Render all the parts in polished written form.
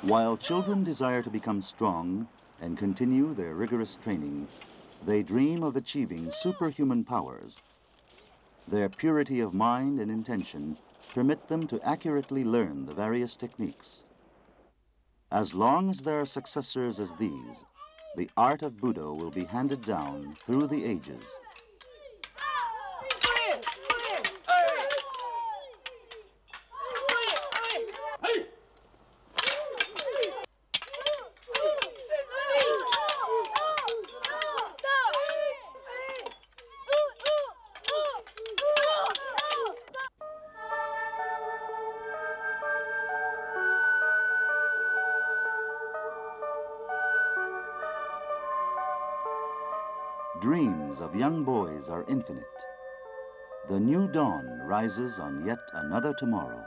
While children desire to become strong and continue their rigorous training, they dream of achieving superhuman powers. Their purity of mind and intention permit them to accurately learn the various techniques. As long as there are successors as these, the art of Budo will be handed down through the ages. Dreams of young boys are infinite. The new dawn rises on yet another tomorrow.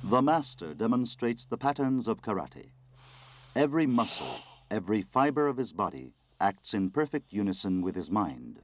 The master demonstrates the patterns of karate. Every muscle, every fiber of his body acts in perfect unison with his mind.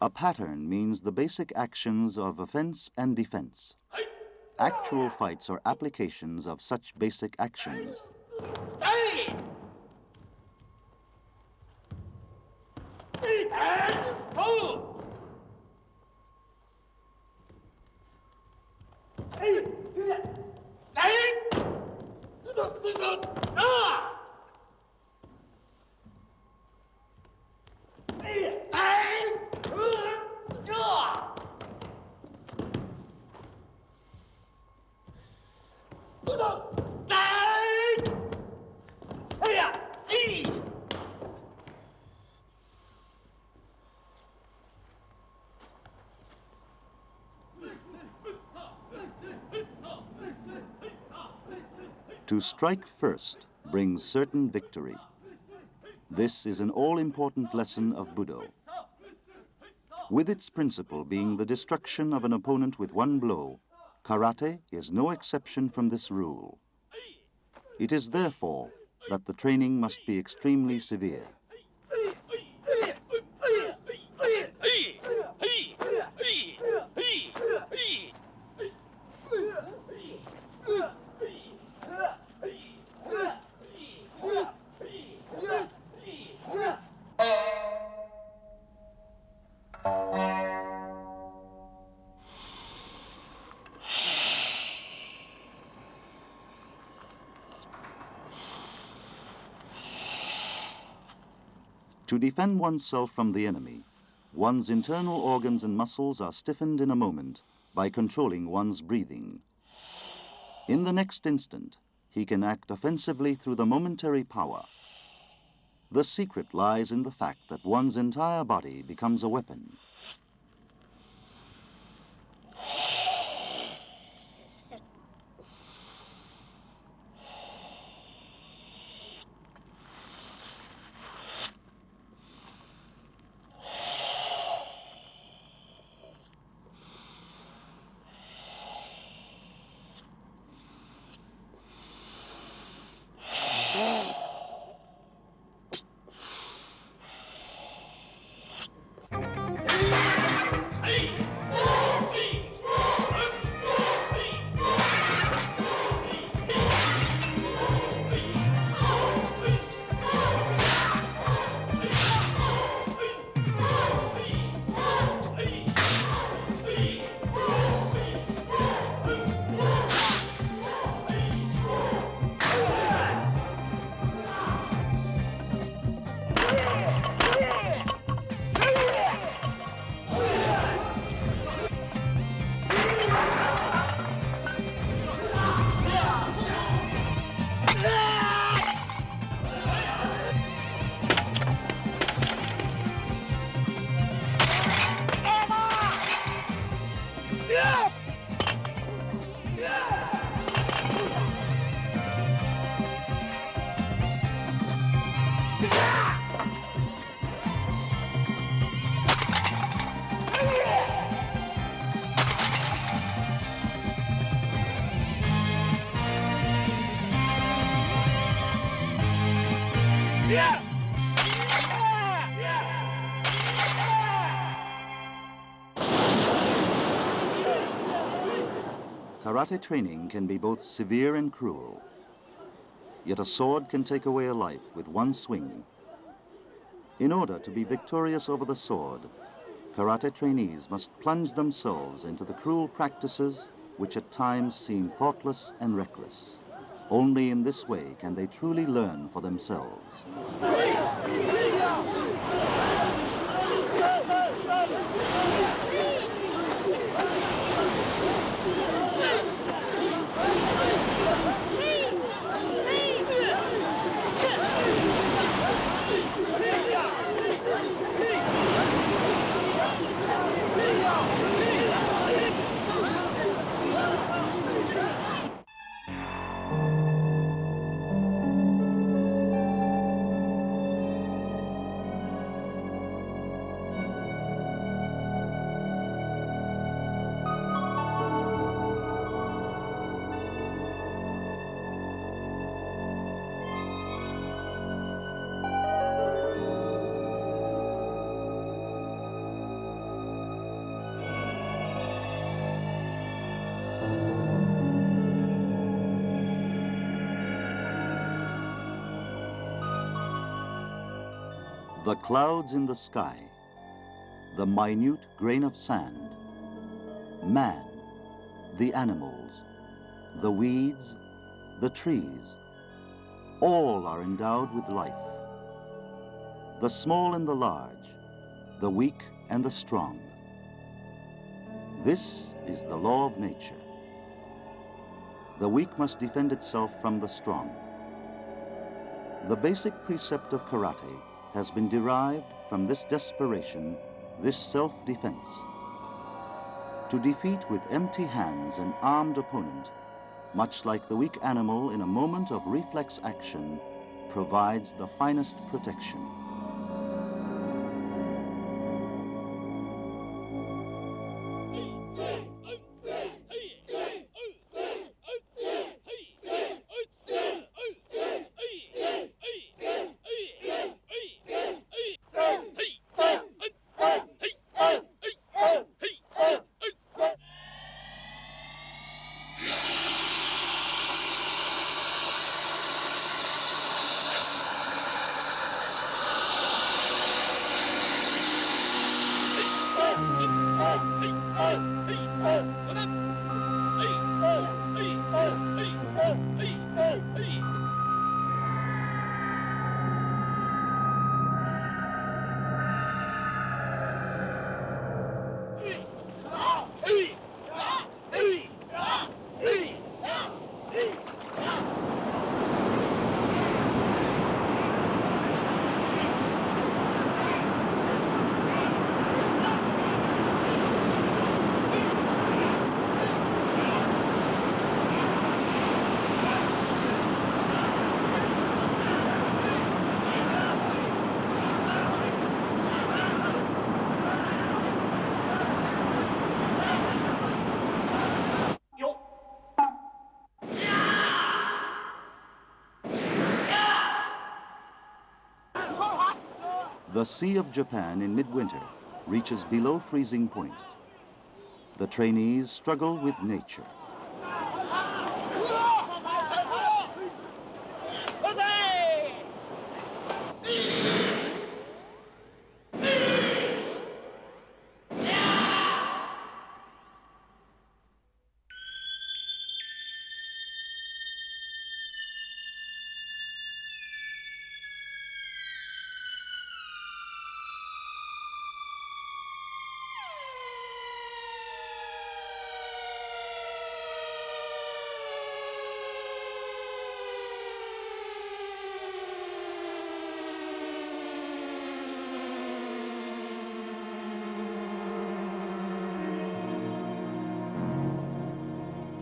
A pattern means the basic actions of offense and defense. Actual fights are applications of such basic actions. To strike first brings certain victory. This is an all-important lesson of Budo. With its principle being the destruction of an opponent with one blow, karate is no exception from this rule. It is therefore that the training must be extremely severe. To defend oneself from the enemy, one's internal organs and muscles are stiffened in a moment by controlling one's breathing. In the next instant, he can act offensively through the momentary power. The secret lies in the fact that one's entire body becomes a weapon. Karate training can be both severe and cruel. Yet a sword can take away a life with one swing. In order to be victorious over the sword, karate trainees must plunge themselves into the cruel practices which at times seem thoughtless and reckless. Only in this way can they truly learn for themselves. The clouds in the sky, the minute grain of sand, man, the animals, the weeds, the trees, all are endowed with life. The small and the large, the weak and the strong. This is the law of nature. The weak must defend itself from the strong. The basic precept of karate has been derived from this desperation, this self-defense. To defeat with empty hands an armed opponent, much like the weak animal in a moment of reflex action, provides the finest protection. The Sea of Japan in midwinter reaches below freezing point. The trainees struggle with nature.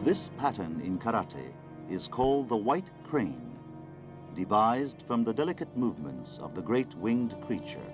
This pattern in karate is called the white crane, devised from the delicate movements of the great winged creature.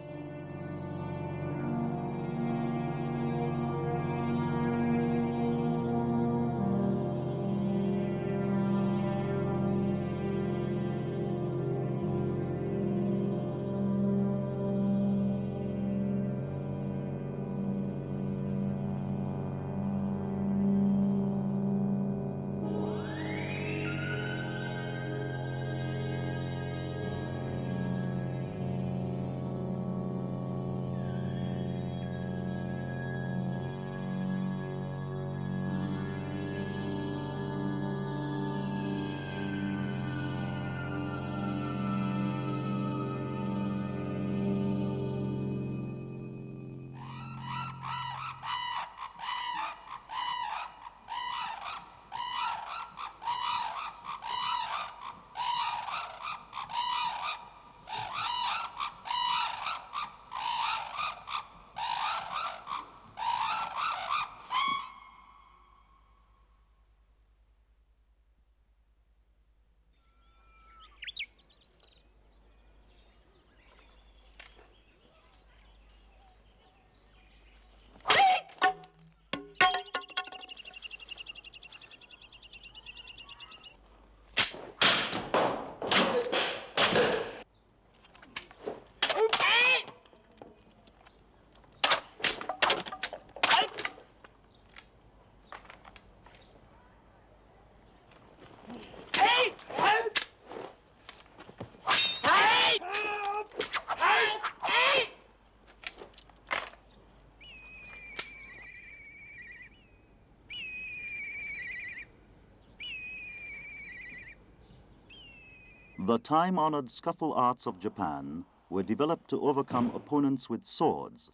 The time-honored scuffle arts of Japan were developed to overcome opponents with swords.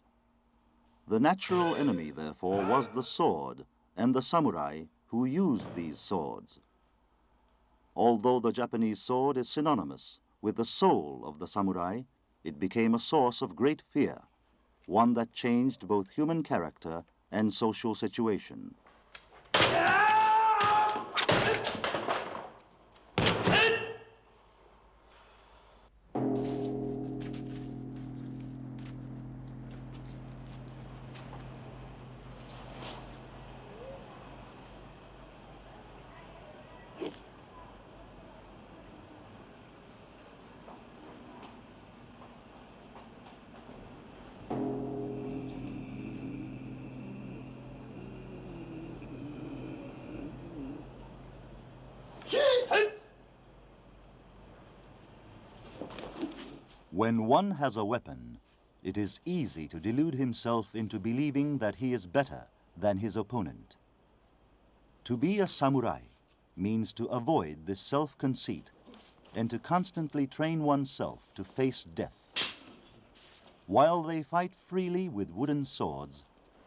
The natural enemy, therefore, was the sword and the samurai who used these swords. Although the Japanese sword is synonymous with the soul of the samurai, it became a source of great fear, one that changed both human character and social situation. When one has a weapon, it is easy to delude himself into believing that he is better than his opponent. To be a samurai means to avoid this self-conceit and to constantly train oneself to face death. While they fight freely with wooden swords,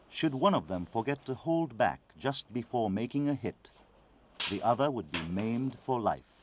should one of them forget to hold back just before making a hit, the other would be maimed for life.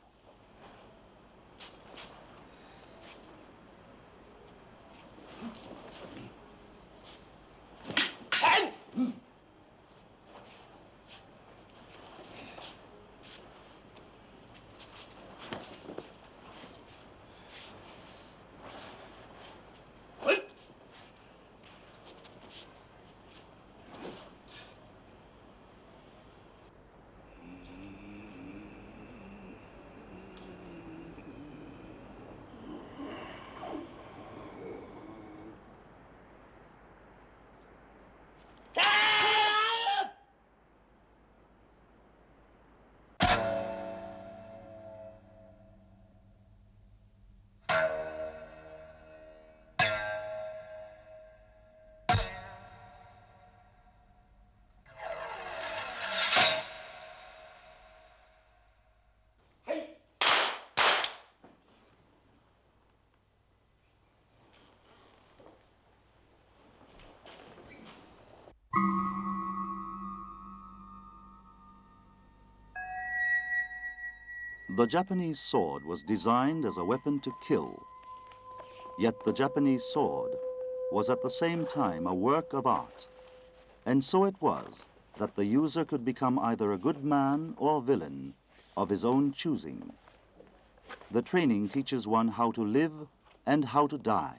The Japanese sword was designed as a weapon to kill. Yet the Japanese sword was at the same time a work of art. And so it was that the user could become either a good man or villain of his own choosing. The training teaches one how to live and how to die.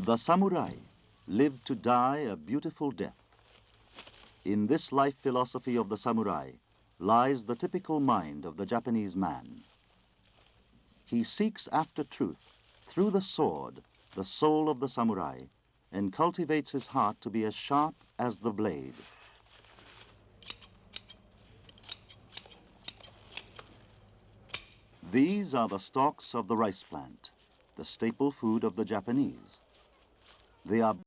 The samurai live to die a beautiful death. In this life philosophy of the samurai lies the typical mind of the Japanese man. He seeks after truth through the sword, the soul of the samurai, and cultivates his heart to be as sharp as the blade. These are the stalks of the rice plant, the staple food of the Japanese. They are